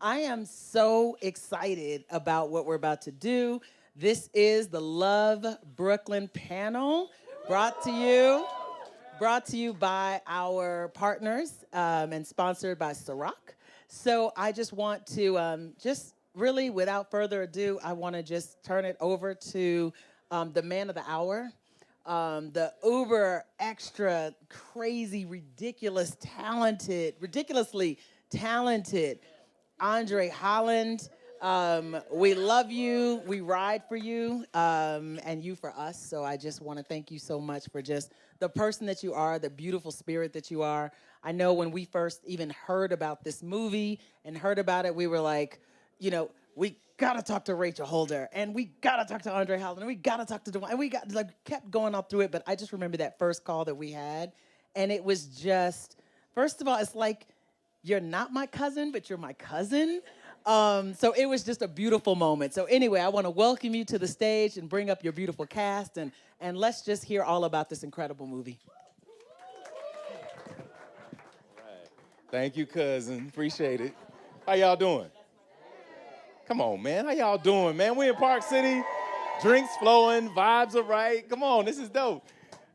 I am so excited about what we're about to do. This is the Love Brooklyn panel brought to you by our partners and sponsored by Ciroc. So I just want to just really, without further ado, I want to just turn it over to the man of the hour, the uber extra crazy, ridiculously talented Andre Holland. We love you. We ride for you, and you for us. So I just want to thank you so much for just the person that you are, the beautiful spirit that you are. I know when we first even heard about this movie and heard about it, we were like, we gotta talk to Rachael Holder, and we gotta talk to Andre Holland, and we gotta talk to DeWanda, and we kept going all through it. But I just remember that first call that we had, and it was just, first of all, it's like, you're not my cousin, but you're my cousin. So it was just a beautiful moment. So anyway, I want to welcome you to the stage and bring up your beautiful cast, and let's just hear all about this incredible movie. All right. Thank you, cousin. Appreciate it. How y'all doing? Come on, man. How y'all doing, man? We in Park City. Drinks flowing. Vibes are right. Come on. This is dope.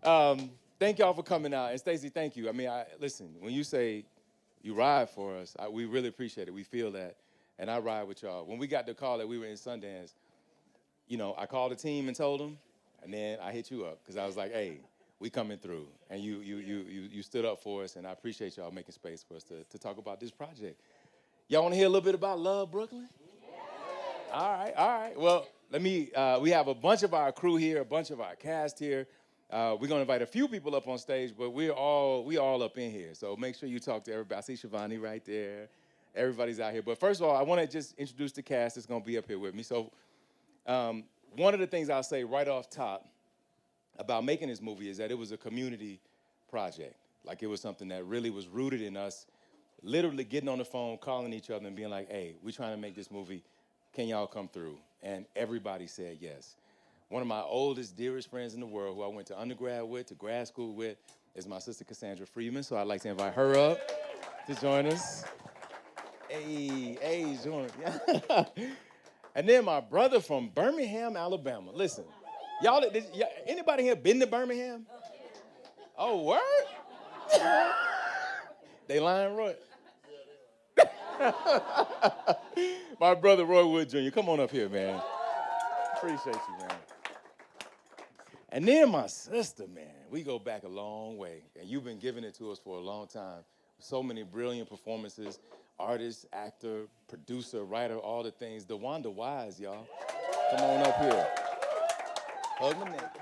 Thank y'all for coming out. And Stacey, thank you. I mean, listen, when you say you ride for us, we really appreciate it. We feel that. And I ride with y'all. When we got the call that we were in Sundance, I called the team and told them, and then I hit you up because I was like, hey, we coming through. And you stood up for us, and I appreciate y'all making space for us to talk about this project. Y'all want to hear a little bit about Love Brooklyn? Yeah. All right. Well, we have a bunch of our crew here, a bunch of our cast here. We're going to invite a few people up on stage, but we all up in here. So make sure you talk to everybody. I see Shivani right there. Everybody's out here. But first of all, I want to just introduce the cast that's going to be up here with me. So one of the things I'll say right off top about making this movie is that it was a community project. Like, it was something that really was rooted in us literally getting on the phone, calling each other and being like, hey, we're trying to make this movie. Can y'all come through? And everybody said yes. One of my oldest, dearest friends in the world, who I went to undergrad with, to grad school with, is my sister Cassandra Freeman. So I'd like to invite her up to join us. Hey, join. And then my brother from Birmingham, Alabama. Listen, anybody here been to Birmingham? Oh, word? They lying, Roy? My brother, Roy Wood Jr. Come on up here, man. Appreciate you, man. And then my sister, man. We go back a long way. And you've been giving it to us for a long time. So many brilliant performances. Artist, actor, producer, writer, all the things. DeWanda Wise, y'all. Come on up here. Hug my neck.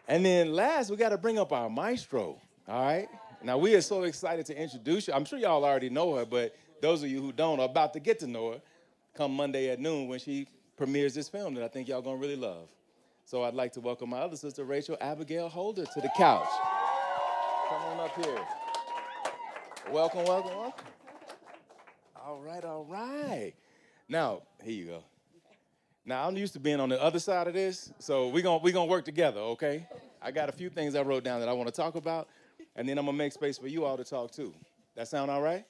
And then last, we got to bring up our maestro, all right? Now, we are so excited to introduce you. I'm sure y'all already know her, but those of you who don't are about to get to know her come Monday at noon when she premieres this film that I think y'all going to really love. So I'd like to welcome my other sister, Rachael Abigail Holder, to the couch. Come on up here. Welcome. All right. Now, here you go. Now, I'm used to being on the other side of this, so we're gonna work together, okay? I got a few things I wrote down that I want to talk about, and then I'm going to make space for you all to talk, too. That sound all right?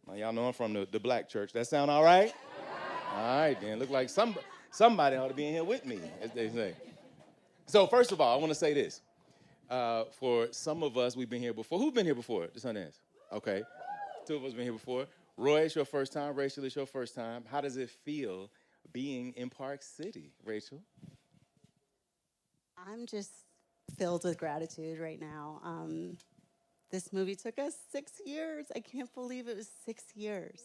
Now, y'all know I'm from the black church. That sound all right? All right, then. Look like somebody ought to be in here with me, as they say. So, first of all, I want to say this. For some of us, we've been here before. Who's been here before, the Sundance? Okay. 2 of us been here before. Roy, it's your first time. Rachael, it's your first time. How does it feel being in Park City, Rachael? I'm just filled with gratitude right now. This movie took us 6 years. I can't believe it was 6 years.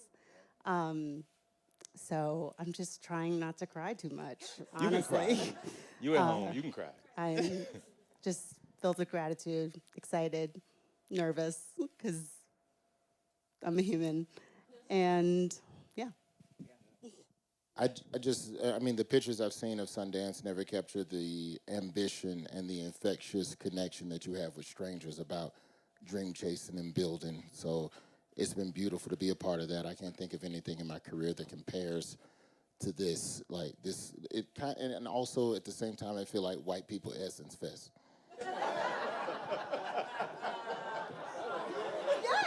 So I'm just trying not to cry too much, honestly. You can cry. You at home, you can cry. I'm just filled with gratitude, excited, nervous, because I'm a human. And yeah. I mean, the pictures I've seen of Sundance never captured the ambition and the infectious connection that you have with strangers about dream chasing and building. So it's been beautiful to be a part of that. I can't think of anything in my career that compares to this. Like this, and also at the same time, I feel like white people Essence Fest.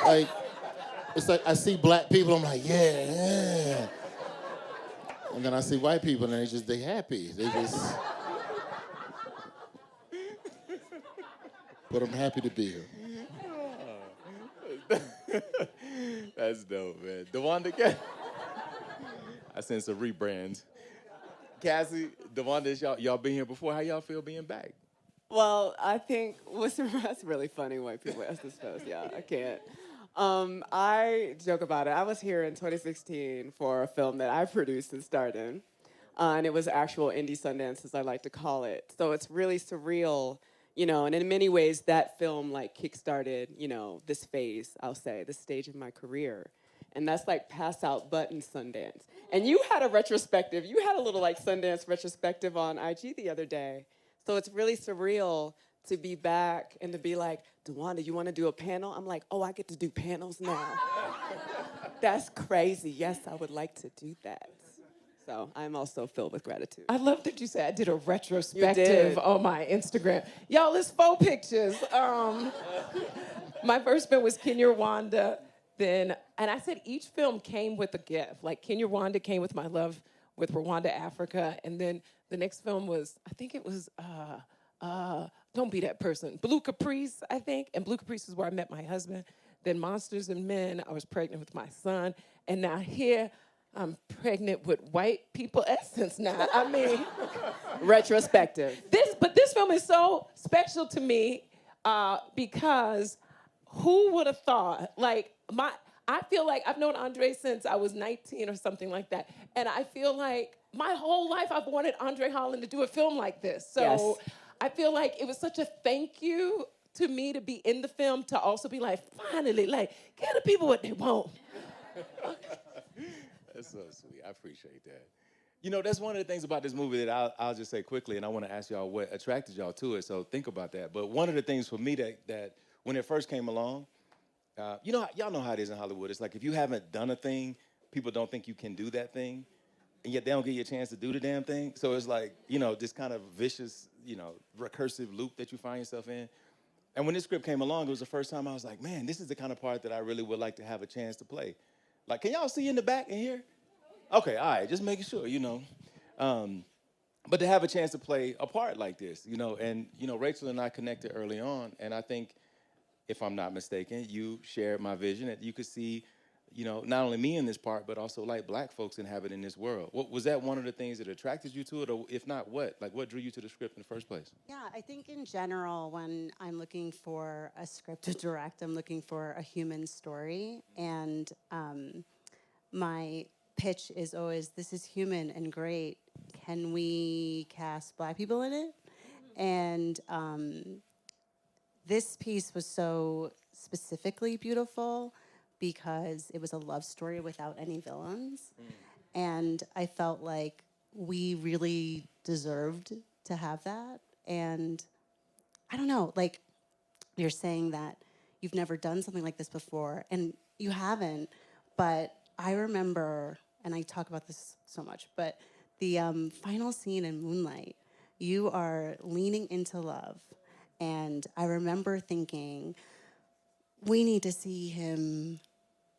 Like, It's like I see black people, I'm like, yeah, yeah. And then I see white people, and they happy. They just. But I'm happy to be here. That's dope, man. DeWanda, I sense a rebrand. Cassie, DeWanda, y'all been here before. How y'all feel being back? Well, I think that's really funny when people ask this post. Yeah, I can't. I joke about it. I was here in 2016 for a film that I produced and starred in. And it was actual indie Sundance, as I like to call it. So it's really surreal, you know, and in many ways that film like kickstarted, you know, this phase, I'll say, this stage of my career. And that's like pass out button Sundance. And you had a retrospective, you had a little like Sundance retrospective on IG the other day. So it's really surreal to be back and to be like, DeWanda, you want to do a panel? I'm like, oh, I get to do panels now. That's crazy. Yes, I would like to do that. So I'm also filled with gratitude. I love that you said I did a retrospective on my Instagram. Y'all, it's 4 pictures. My first film was Kinyarwanda. And I said each film came with a gift. Like Kinyarwanda came with my love with Rwanda, Africa. And then the next film was, I think it was, don't be that person, Blue Caprice, I think. And Blue Caprice is where I met my husband. Then Monsters and Men, I was pregnant with my son. And now here, I'm pregnant with white people essence now. I mean, Retrospective. But this film is so special to me because who would have thought? Like I feel like I've known Andre since I was 19 or something like that, and I feel like my whole life I've wanted Andre Holland to do a film like this. So Yes. I feel like it was such a thank you to me to be in the film, to also be like, finally, like, give the people what they want. That's so sweet. I appreciate that. You know, that's one of the things about this movie that I'll just say quickly, and I want to ask y'all what attracted y'all to it, so think about that. But one of the things for me that when it first came along, you know, y'all know how it is in Hollywood. It's like if you haven't done a thing, people don't think you can do that thing, and yet they don't give you a chance to do the damn thing. So it's like, you know, this kind of vicious, you know, recursive loop that you find yourself in. And when this script came along, it was the first time I was like, man, this is the kind of part that I really would like to have a chance to play. Like, can y'all see in the back and here? Okay, all right, just making sure, you know. But to have a chance to play a part like this, you know, and, you know, Rachael and I connected early on, and I think, if I'm not mistaken, you shared my vision that you could see, you know, not only me in this part, but also like black folks inhabiting this world. Was that one of the things that attracted you to it, or if not, what? Like, what drew you to the script in the first place? Yeah, I think in general, when I'm looking for a script to direct, I'm looking for a human story. And my pitch is always, this is human and great. Can we cast black people in it? And this piece was so specifically beautiful because it was a love story without any villains. And I felt like we really deserved to have that. And I don't know, like you're saying that you've never done something like this before, and you haven't, but I remember, and I talk about this so much, but the final scene in Moonlight, you are leaning into love. And I remember thinking, we need to see him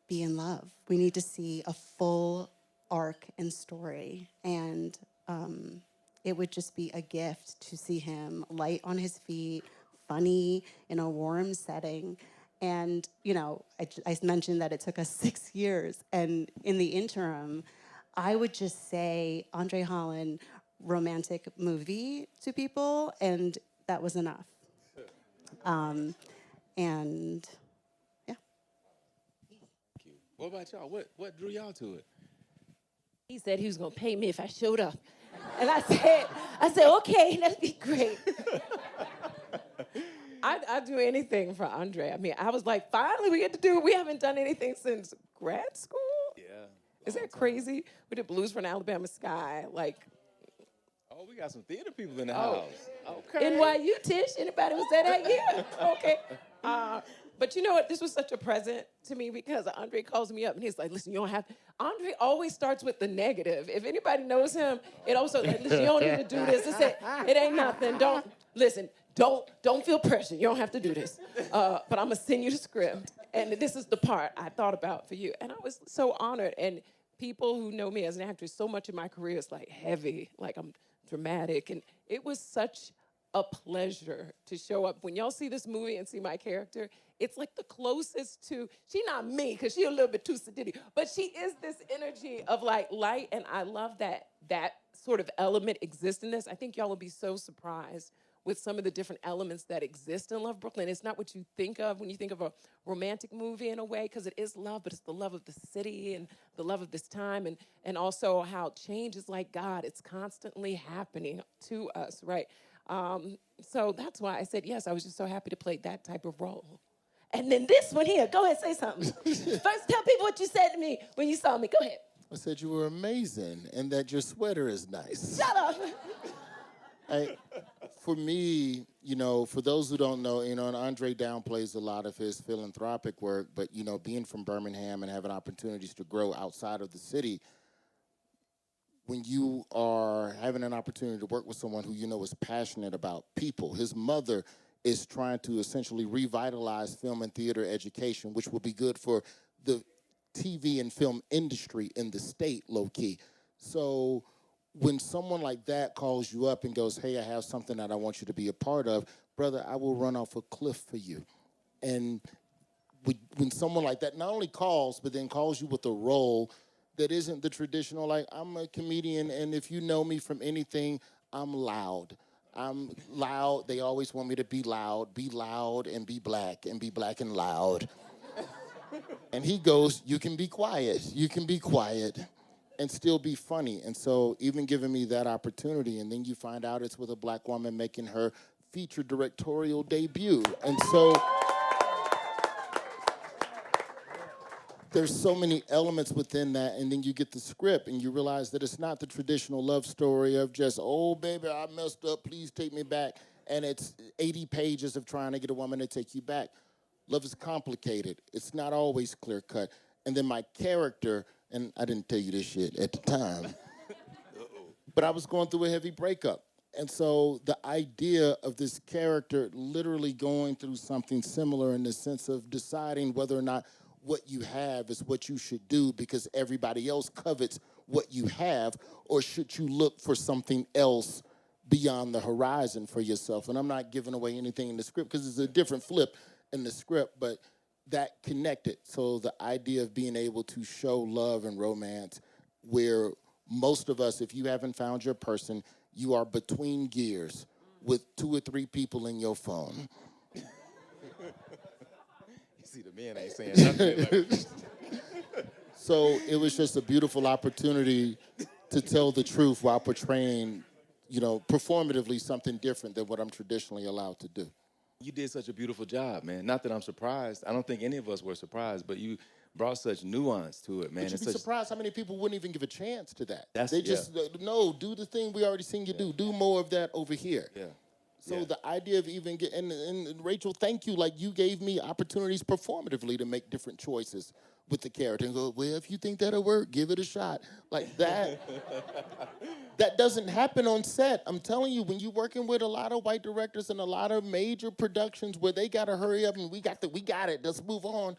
be in love. We need to see a full arc and story. And it would just be a gift to see him light on his feet, funny, in a warm setting. And, you know, I mentioned that it took us 6 years. And in the interim, I would just say, Andre Holland, romantic movie to people, and that was enough. And yeah. Thank you. What about y'all? What drew y'all to it? He said he was gonna pay me if I showed up. And I said, okay, that'd be great. I'd do anything for Andre. I mean, I was like, finally we get to do it. We haven't done anything since grad school. Yeah. Is that crazy? We did Blues for an Alabama Sky, like. Oh, we got some theater people in the house. Okay. NYU, Tish, anybody was there that year? Okay. But you know what? This was such a present to me because Andre calls me up and he's like, listen, you don't have, Andre always starts with the negative. If anybody knows him, it also, like, listen, you don't need to do this. It ain't nothing. Don't, listen, don't feel pressure. You don't have to do this. But I'm gonna send you the script. And this is the part I thought about for you. And I was so honored. And people who know me as an actress, so much of my career is like heavy, like I'm dramatic. And it was such a pleasure to show up. When y'all see this movie and see my character, it's like the closest to, she's not me, because she's a little bit too sedity, but she is this energy of like light, and I love that sort of element exists in this. I think y'all will be so surprised with some of the different elements that exist in Love, Brooklyn. It's not what you think of when you think of a romantic movie in a way, because it is love, but it's the love of the city and the love of this time, and also how change is like God. It's constantly happening to us, right? So that's why I said yes. I was just so happy to play that type of role. And then this one here, go ahead, say something. First, tell people what you said to me when you saw me. Go ahead. I said you were amazing and that your sweater is nice. Shut up. For me, for those who don't know, and Andre downplays a lot of his philanthropic work, but, being from Birmingham and having opportunities to grow outside of the city, when you are having an opportunity to work with someone who is passionate about people, his mother is trying to essentially revitalize film and theater education, which will be good for the TV and film industry in the state, low-key. So when someone like that calls you up and goes, hey, I have something that I want you to be a part of, brother, I will run off a cliff for you. And when someone like that not only calls, but then calls you with a role that isn't the traditional, like, I'm a comedian, and if you know me from anything, I'm loud. I'm loud. They always want me to be loud and be black and loud. And he goes, you can be quiet and still be funny. And so even giving me that opportunity, and then you find out it's with a black woman making her feature directorial debut. And so there's so many elements within that, and then you get the script and you realize that it's not the traditional love story of just, oh, baby, I messed up, please take me back. And it's 80 pages of trying to get a woman to take you back. Love is complicated. It's not always clear-cut. And then my character, and I didn't tell you this shit at the time, but I was going through a heavy breakup. And so the idea of this character literally going through something similar in the sense of deciding whether or not what you have is what you should do because everybody else covets what you have, or should you look for something else beyond the horizon for yourself? And I'm not giving away anything in the script because it's a different flip in the script, but that connected. So the idea of being able to show love and romance where most of us, if you haven't found your person, you are between gears with 2 or 3 people in your phone. See, the men ain't saying nothing. So it was just a beautiful opportunity to tell the truth while portraying, performatively something different than what I'm traditionally allowed to do. You did such a beautiful job, man. Not that I'm surprised. I don't think any of us were surprised, but you brought such nuance to it, man. But you'd be surprised how many people wouldn't even give a chance to that. They just, no, do the thing we already seen you do. Do more of that over here. Yeah. So the idea of even getting, and Rachel, thank you. Like, you gave me opportunities performatively to make different choices with the character and go, well, if you think that'll work, give it a shot. Like that, that doesn't happen on set. I'm telling you, when you're working with a lot of white directors and a lot of major productions where they got to hurry up and we got it, let's move on,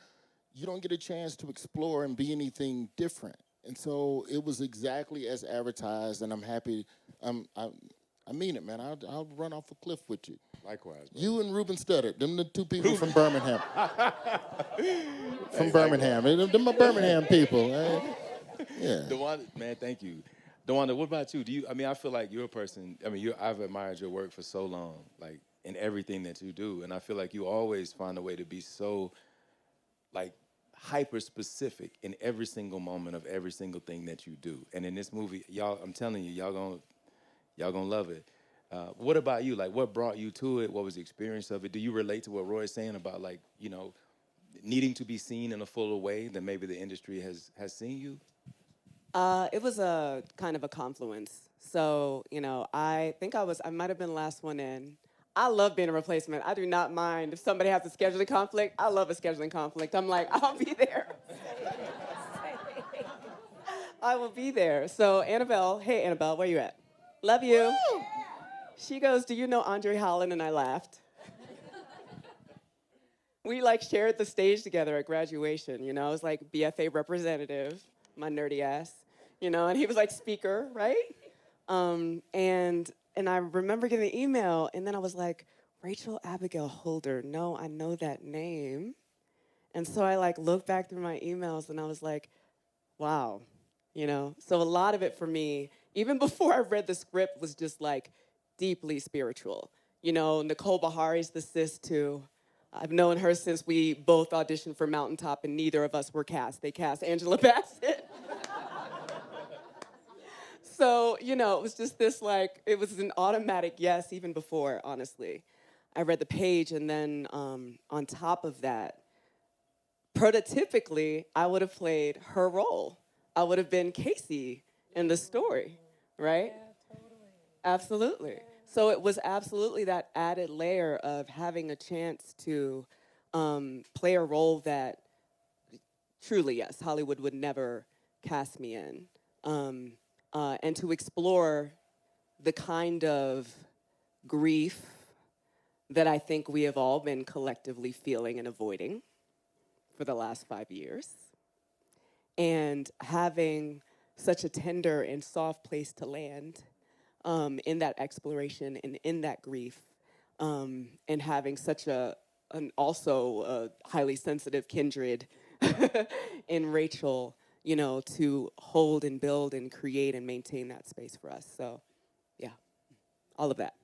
you don't get a chance to explore and be anything different. And so it was exactly as advertised, and I'm happy. I mean it, man. I'll run off a cliff with you. Likewise, bro. You and Ruben Studdard, them the 2 people from Birmingham. From Birmingham. Them are Birmingham people. Yeah. DeWanda, man, thank you. DeWanda, what about you? I feel like you're a person, I've admired your work for so long, like, in everything that you do, and I feel like you always find a way to be so, like, hyper-specific in every single moment of every single thing that you do. And in this movie, y'all, I'm telling you, y'all gonna love it. What about you? Like, what brought you to it? What was the experience of it? Do you relate to what Roy's saying about, like, needing to be seen in a fuller way than maybe the industry has seen you? It was a kind of a confluence. So, I think I might have been the last one in. I love being a replacement. I do not mind if somebody has a scheduling conflict. I love a scheduling conflict. I'm like, I'll be there. I will be there. So, Annabelle, hey, Annabelle, where you at? Love you. She goes, "Do you know Andre Holland?" And I laughed. We like shared the stage together at graduation, you know. I was like BFA representative, my nerdy ass, you know, and he was like speaker, right? And I remember getting the email, and then I was like, Rachael Abigail Holder, no, I know that name. And so I like looked back through my emails, and I was like, wow, you know. So a lot of it for me, even before I read the script, was just like deeply spiritual. You know, Nicole Bahari's the sis too. I've known her since we both auditioned for Mountaintop, and neither of us were cast. They cast Angela Bassett. So, you know, it was just this like, it was an automatic yes even before, honestly. I read the page, and then on top of that, prototypically, I would have played her role. I would have been Casey in the story, right? Yeah, totally. Absolutely. So it was absolutely that added layer of having a chance to play a role that truly, yes, Hollywood would never cast me in. And to explore the kind of grief that I think we have all been collectively feeling and avoiding for the last 5 years. And having such a tender and soft place to land in that exploration and in that grief, and having such also a highly sensitive kindred in Rachael, you know, to hold and build and create and maintain that space for us. So, yeah, all of that.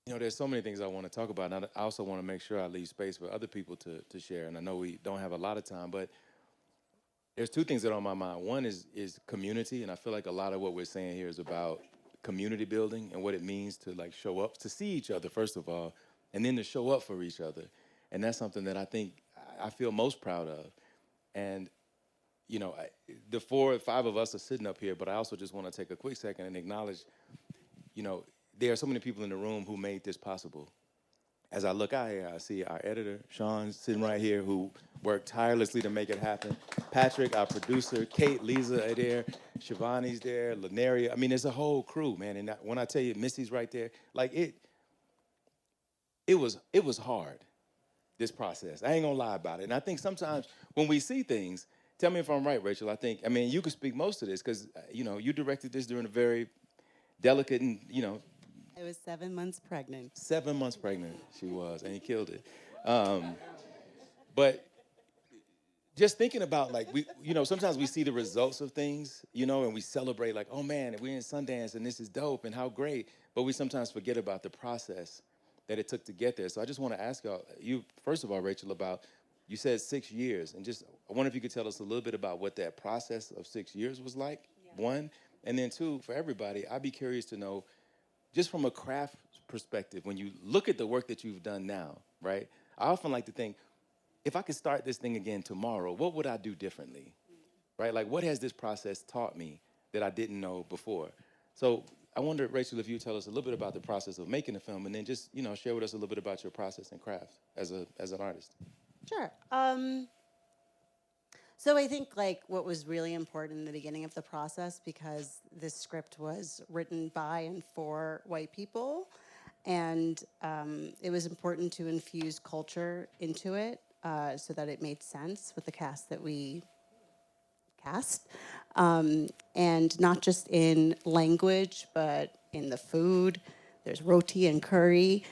You know, there's so many things I want to talk about, and I also want to make sure I leave space for other people to share. And I know we don't have a lot of time, but there's two things that are on my mind. One is community, and I feel like a lot of what we're saying here is about community building and what it means to like show up, to see each other first of all, and then to show up for each other. And that's something that I think I feel most proud of. And you know, the 4 or 5 of us are sitting up here, but I also just want to take a quick second and acknowledge, you know, there are so many people in the room who made this possible. As I look out here, I see our editor, Sean, sitting right here, who worked tirelessly to make it happen. Patrick, our producer, Kate, Lisa are there, Shivani's there, Laneria. I mean, there's a whole crew, man. And when I tell you Missy's right there, like it was hard, this process. I ain't gonna lie about it. And I think sometimes when we see things, tell me if I'm right, Rachael, I mean, you could speak most of this because, you know, you directed this during a very delicate and, you know, I was 7 months pregnant. 7 months pregnant, she was, and he killed it. But just thinking about, like, you know, sometimes we see the results of things, you know, and we celebrate, like, oh, man, we're in Sundance, and this is dope, and how great. But we sometimes forget about the process that it took to get there. So I just want to ask you, first of all, Rachael, about, you said 6 years, and just, I wonder if you could tell us a little bit about what that process of 6 years was like, one. And then two, for everybody, I'd be curious to know, just from a craft perspective, when you look at the work that you've done now, right? I often like to think, if I could start this thing again tomorrow, what would I do differently, right? Like, what has this process taught me that I didn't know before? So I wonder, Rachael, if you tell us a little bit about the process of making the film, and then just, you know, share with us a little bit about your process and craft as an artist. Sure. So I think like what was really important in the beginning of the process, because this script was written by and for white people, and it was important to infuse culture into it so that it made sense with the cast that we cast, and not just in language, but in the food. There's roti and curry.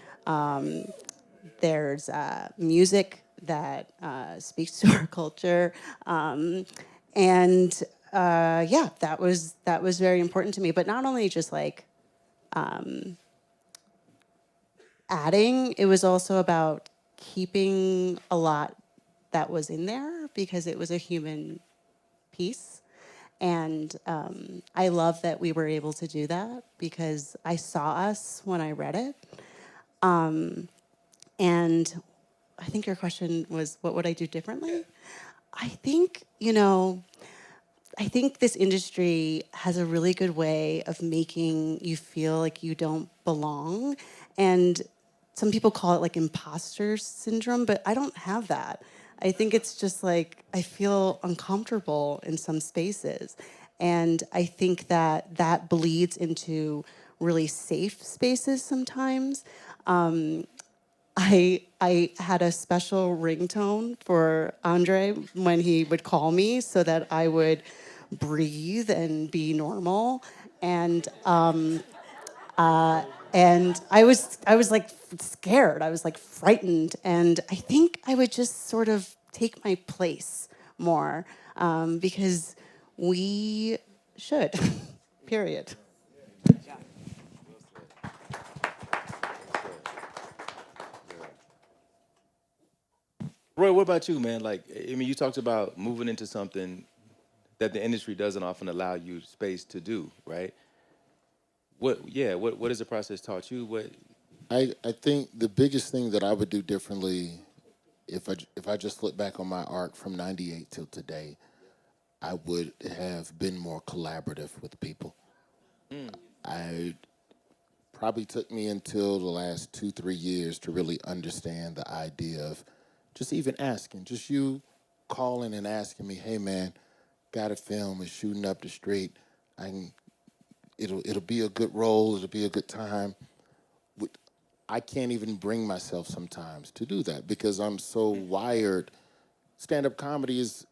There's music that speaks to our culture, and yeah, that was very important to me. But not only just like adding, it was also about keeping a lot that was in there because it was a human piece. And I love that we were able to do that because I saw us when I read it. And I think your question was, what would I do differently? I think, you know, I think this industry has a really good way of making you feel like you don't belong. And some people call it like imposter syndrome, but I don't have that. I think it's just like, I feel uncomfortable in some spaces. And I think that that bleeds into really safe spaces sometimes. I had a special ringtone for Andre when he would call me so that I would breathe and be normal. And I was like scared. I was like frightened, and I think I would just sort of take my place more because we should. Period. Roy, what about you, man? Like, I mean, you talked about moving into something that the industry doesn't often allow you space to do, right? What has the process taught you? I think the biggest thing that I would do differently if I just look back on my arc from 98 till today, I would have been more collaborative with people. I probably took me until the last 2-3 years to really understand the idea of just even asking, just you calling and asking me, hey man, got a film, it's shooting up the street. It'll be a good role, it'll be a good time. I can't even bring myself sometimes to do that because I'm so wired. Stand-up comedy is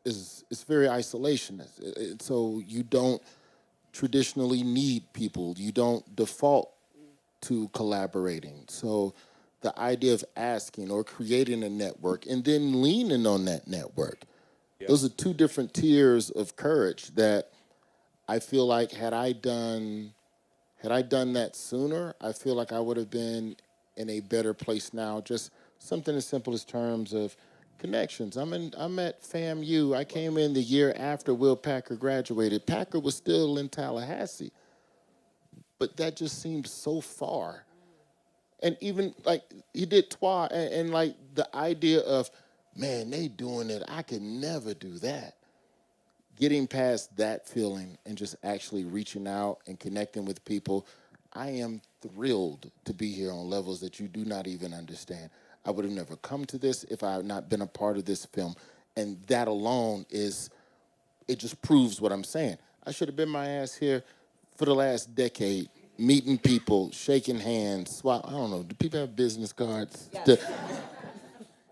very isolationist. So you don't traditionally need people. You don't default to collaborating. So the idea of asking or creating a network and then leaning on that network, those are two different tiers of courage that I feel like had I done that sooner, I feel like I would have been in a better place now. Just something as simple as terms of connections. I'm at FAMU. I came in the year after Will Packer graduated. Packer was still in Tallahassee, but that just seemed so far. And even like he did Twa, and like the idea of, man, they doing it. I could never do that. Getting past that feeling and just actually reaching out and connecting with people, I am thrilled to be here on levels that you do not even understand. I would have never come to this if I had not been a part of this film. And that alone it just proves what I'm saying. I should have been my ass here for the last decade, meeting people, shaking hands, I don't know, do people have business cards? Yes.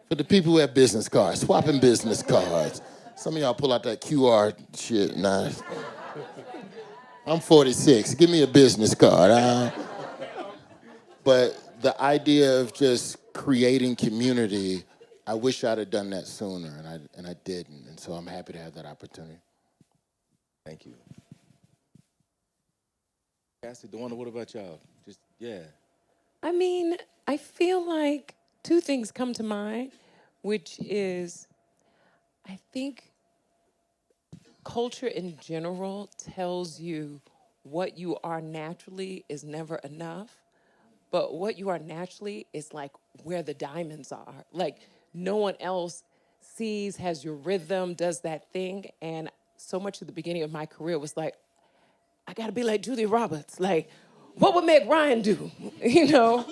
For the people who have business cards, swapping business cards. Some of y'all pull out that QR shit. Nah. I'm 46. Give me a business card. But the idea of just creating community, I wish I'd have done that sooner, and I didn't. And so I'm happy to have that opportunity. Thank you. Cassie, DeWanda, what about y'all? I mean, I feel like two things come to mind, which is I think culture in general tells you what you are naturally is never enough, but what you are naturally is like where the diamonds are. Like no one else sees, has your rhythm, does that thing. And so much at the beginning of my career was like, I gotta be like Julia Roberts. Like, what would Meg Ryan do? You know?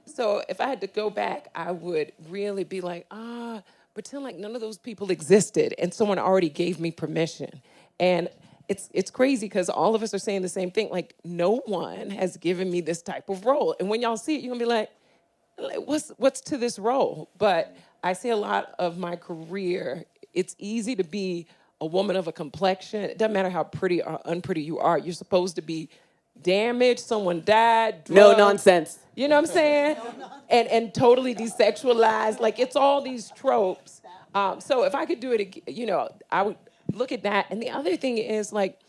So if I had to go back, I would really be like, pretend like none of those people existed and someone already gave me permission. And it's crazy because all of us are saying the same thing. Like, no one has given me this type of role. And when y'all see it, you're gonna be like, what's to this role? But I see a lot of my career, it's easy to be a woman of a complexion. It doesn't matter how pretty or unpretty you are. You're supposed to be damaged, someone died, drugged. No nonsense. You know what I'm saying? And totally desexualized. Like, it's all these tropes. So if I could do it, you know, I would look at that. And the other thing is, like,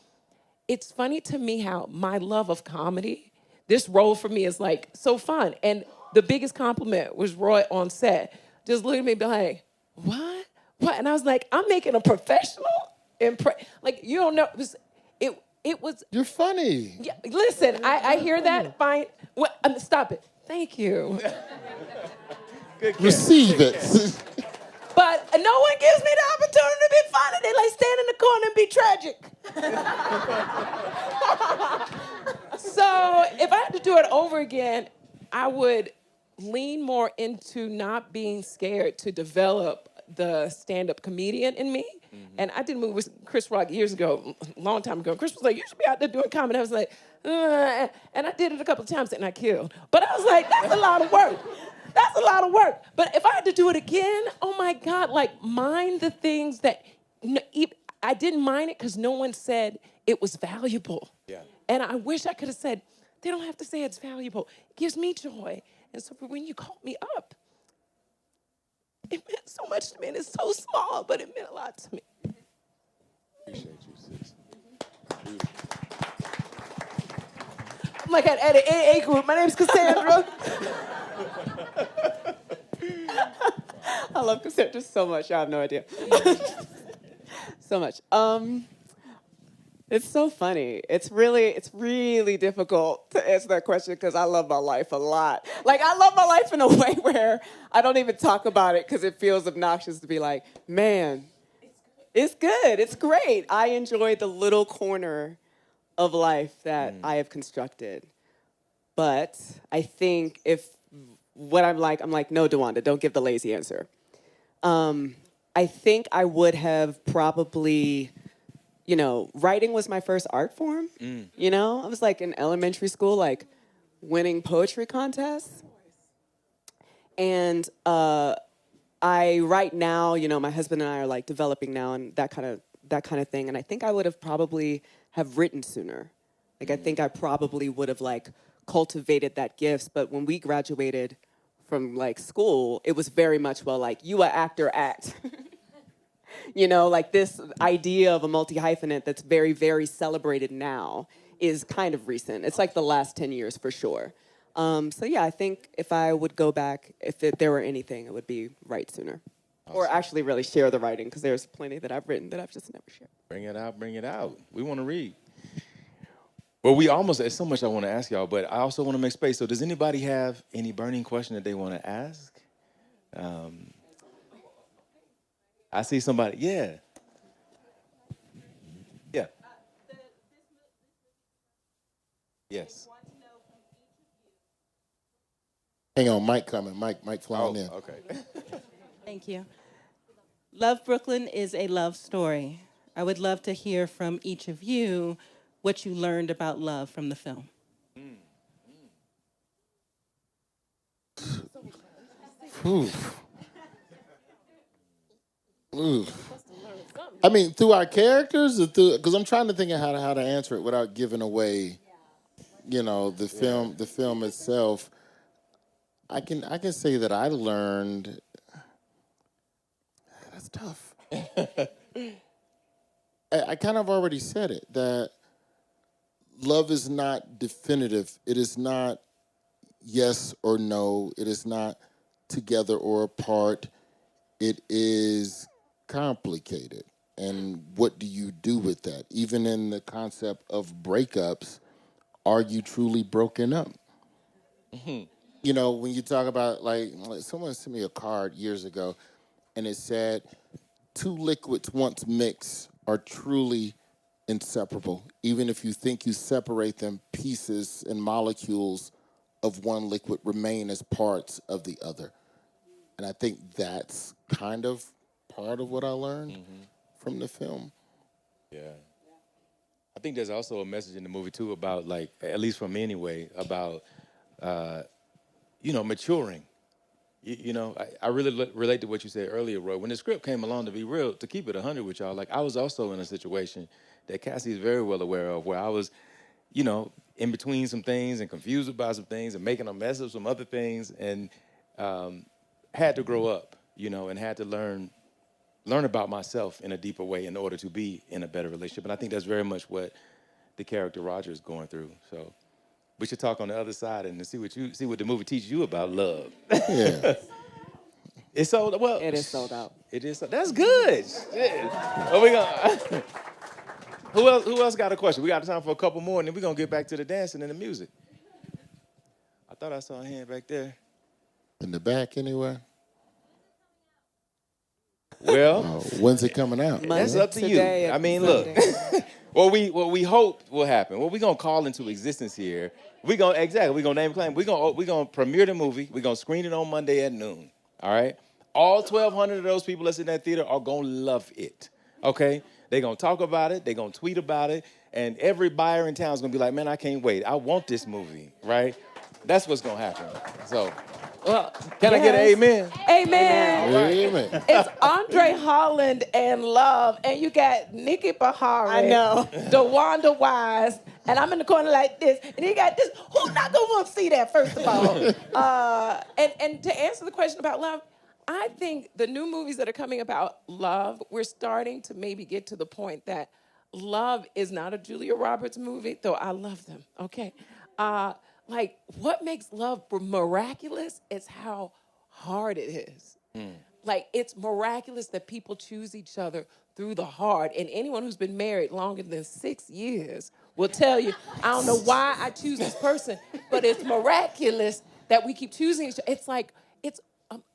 it's funny to me how my love of comedy, this role for me is, like, so fun. And the biggest compliment was Roy on set. Just look at me and be like, what? What? And I was like, I'm making a professional like, you don't know. It was. You're funny. Yeah, listen, I hear that. Fine. Well, stop it. Thank you. Good Receive it. But no one gives me the opportunity to be funny. They like stand in the corner and be tragic. So if I had to do it over again, I would lean more into not being scared to develop the stand-up comedian in me. And I did a movie with Chris Rock years ago, a long time ago. Chris was like, you should be out there doing comedy. I was like, and I did it a couple of times and I killed. But I was like, that's a lot of work. That's a lot of work. But if I had to do it again, oh my God, like mind the things that, I didn't mind it because no one said it was valuable. Yeah. And I wish I could have said, they don't have to say it's valuable. It gives me joy. And so when you called me up, it meant so much to me, and it's so small, but it meant a lot to me. Appreciate you, sis. I'm like at an AA group. My name's Cassandra. I love Cassandra so much. I have no idea. So much. It's so funny. It's really difficult to answer that question because I love my life a lot. Like, I love my life in a way where I don't even talk about it because it feels obnoxious to be like, man, it's good. It's great. I enjoy the little corner of life that I have constructed. But I think if what I'm like, no, DeWanda, don't give the lazy answer. I think I would have probably... writing was my first art form. I was like in elementary school, like winning poetry contests. And I write now, my husband and I are like developing now and that kind of thing. And I think I would have probably have written sooner. Like I think I probably would have like cultivated that gift. But when we graduated from like school, it was very much, well, like you an actor, act. Like this idea of a multi-hyphenate that's very, very celebrated now is kind of recent. It's like the last 10 years for sure. So yeah, I think if I would go back, if there were anything, it would be write sooner. Awesome. Or actually really share the writing, because there's plenty that I've written that I've just never shared. Bring it out. We want to read. Well, there's so much I want to ask y'all, but I also want to make space. So does anybody have any burning question that they want to ask? I see somebody. Yeah. Yeah. Yes. Hang on, Mike coming. Mike flying in. Okay. Thank you. Love Brooklyn is a love story. I would love to hear from each of you what you learned about love from the film. Ooh. I mean, through our characters, or because I'm trying to think of how to answer it without giving away, the film itself. I can say that I learned. That's tough. I kind of already said it, that love is not definitive. It is not yes or no. It is not together or apart. It is complicated. And what do you do with that? Even in the concept of breakups, are you truly broken up? Mm-hmm. When you talk about, like someone sent me a card years ago, and it said, 2 liquids once mixed are truly inseparable. Even if you think you separate them, pieces and molecules of one liquid remain as parts of the other. And I think that's kind of part of what I learned from the film. Yeah. I think there's also a message in the movie, too, about, like, at least for me anyway, about, maturing. I really relate to what you said earlier, Roy. When the script came along, to be real, to keep it 100 with y'all, like, I was also in a situation that Cassie is very well aware of, where I was, in between some things and confused about some things and making a mess of some other things, and had to grow up, and had to learn about myself in a deeper way in order to be in a better relationship. And I think that's very much what the character Roger is going through. So we should talk on the other side and see what the movie teaches you about love. Yeah. It's sold. Well, it is sold out. It is. That's good. Well, we gonna. Who else got a question? We got time for a couple more, and then we're gonna get back to the dancing and the music. I thought I saw a hand back there. In the back, anywhere? Well, when's it coming out? That's up to you. I mean, look. what we hope will happen. What we gonna call into existence here? We're gonna name and claim. We're gonna premiere the movie. We're gonna screen it on Monday at noon. All right. All 1,200 of those people that's in that theater are gonna love it. okay? They're going to talk about it. They're going to tweet about it. And every buyer in town is going to be like, man, I can't wait. I want this movie, right? That's what's going to happen. So, Well, can I get an amen? Amen. Amen. It's Andre Holland and Love, and you got Nikki Bahari. I know. DeWanda Wise, and I'm in the corner like this, and you got this. Who's not gonna want to see that? First of all, and to answer the question about love, I think the new movies that are coming about love, we're starting to maybe get to the point that love is not a Julia Roberts movie, though I love them. Okay. Like, what makes love miraculous is how hard it is. Like, it's miraculous that people choose each other through the hard. And anyone who's been married longer than 6 years will tell you, I don't know why I choose this person, but it's miraculous that we keep choosing each other. It's like,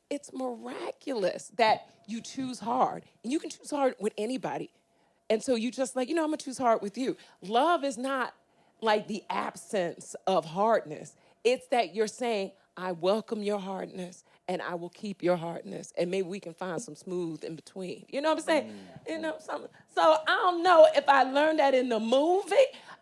it's miraculous that you choose hard. And you can choose hard with anybody. And so you just like, I'm gonna choose hard with you. Love is not like the absence of hardness. It's that you're saying, I welcome your hardness and I will keep your hardness. And maybe we can find some smooth in between. You know what I'm saying? Something. So I don't know if I learned that in the movie.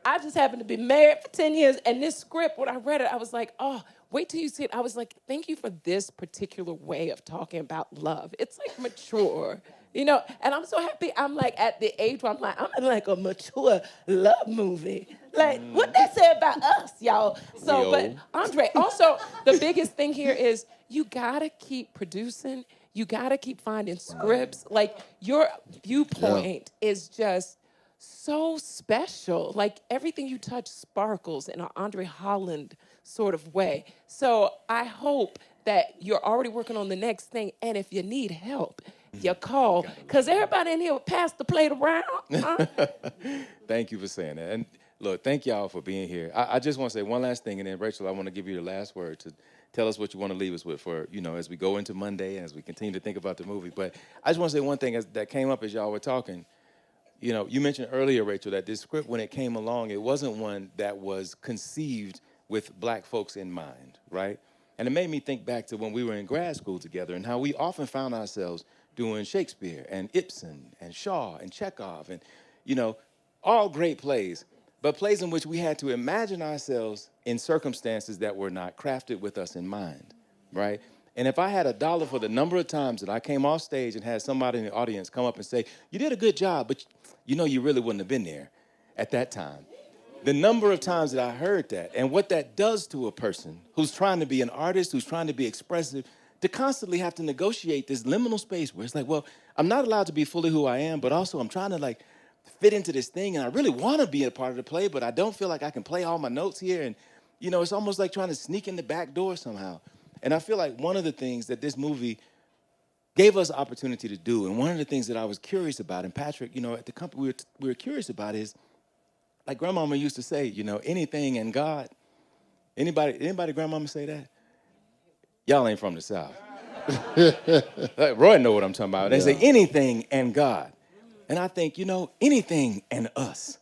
I just happened to be married for 10 years. And this script, when I read it, I was like, oh, wait till you see it. I was like, thank you for this particular way of talking about love. It's like mature. And I'm so happy I'm like at the age where I'm in like a mature love movie. Like, what that say about us, y'all? So, but Andre, also the biggest thing here is you gotta keep producing. You gotta keep finding scripts. Like, your viewpoint is just so special. Like, everything you touch sparkles in an Andre Holland sort of way. So I hope that you're already working on the next thing. And if you need help, you call. Because everybody in here will pass the plate around. Huh? Thank you for saying that. And look, thank y'all for being here. I just want to say one last thing, and then Rachel, I want to give you the last word to tell us what you want to leave us with for, as we go into Monday and as we continue to think about the movie. But I just want to say one thing that came up as y'all were talking. You mentioned earlier, Rachel, that this script, when it came along, it wasn't one that was conceived with black folks in mind, right? And it made me think back to when we were in grad school together and how we often found ourselves doing Shakespeare and Ibsen and Shaw and Chekhov and, all great plays, but plays in which we had to imagine ourselves in circumstances that were not crafted with us in mind, right? And if I had $1 for the number of times that I came off stage and had somebody in the audience come up and say, you did a good job, but you really wouldn't have been there at that time. The number of times that I heard that and what that does to a person who's trying to be an artist, who's trying to be expressive, to constantly have to negotiate this liminal space where it's like, well, I'm not allowed to be fully who I am, but also I'm trying to fit into this thing and I really want to be a part of the play, but I don't feel like I can play all my notes here. And, it's almost like trying to sneak in the back door somehow. And I feel like one of the things that this movie gave us opportunity to do, and one of the things that I was curious about, and Patrick, at the company we were curious about is, like grandmama used to say, anything and God. Anybody grandmama say that? Y'all ain't from the South. Roy know what I'm talking about. They say anything and God. And I think, anything and us.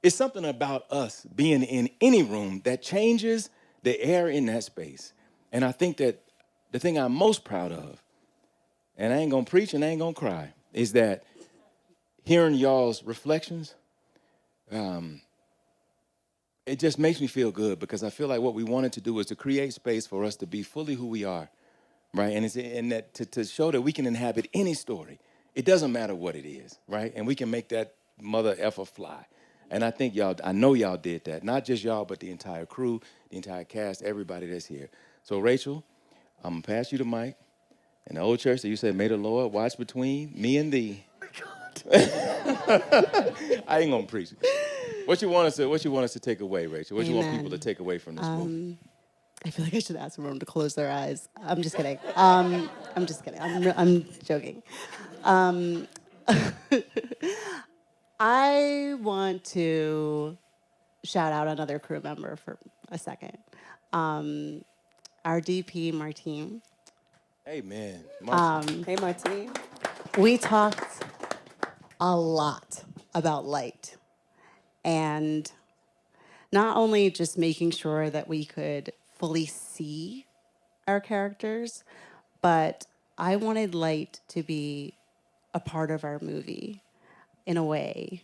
It's something about us being in any room that changes the air in that space. And I think that the thing I'm most proud of, and I ain't gonna preach and I ain't gonna cry, is that hearing y'all's reflections, it just makes me feel good because I feel like what we wanted to do is to create space for us to be fully who we are, right? And it's in that to show that we can inhabit any story. It doesn't matter what it is, right? And we can make that mother effer fly. And I think I know y'all did that. Not just y'all, but the entire crew, the entire cast, everybody that's here. So Rachel, I'm gonna pass you the mic. In the old church, you said, may the Lord watch between me and thee. I ain't gonna preach it. What you want us to take away, Rachel? What you want people to take away from this movie? I feel like I should ask everyone to close their eyes. I'm just kidding. I'm joking. I want to shout out another crew member for a second. Our DP, Martine. Amen. Hey, Martine. We talked a lot about light. And not only just making sure that we could fully see our characters, but I wanted light to be a part of our movie. in a way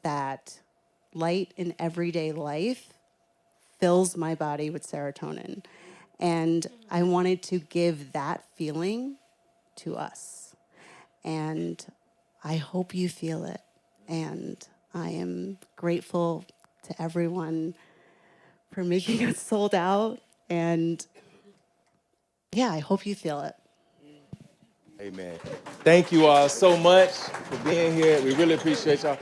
that light in everyday life fills my body with serotonin. And I wanted to give that feeling to us. And I hope you feel it. And I am grateful to everyone for making us sold out. And yeah, I hope you feel it. Amen. Thank you all so much for being here. We really appreciate y'all.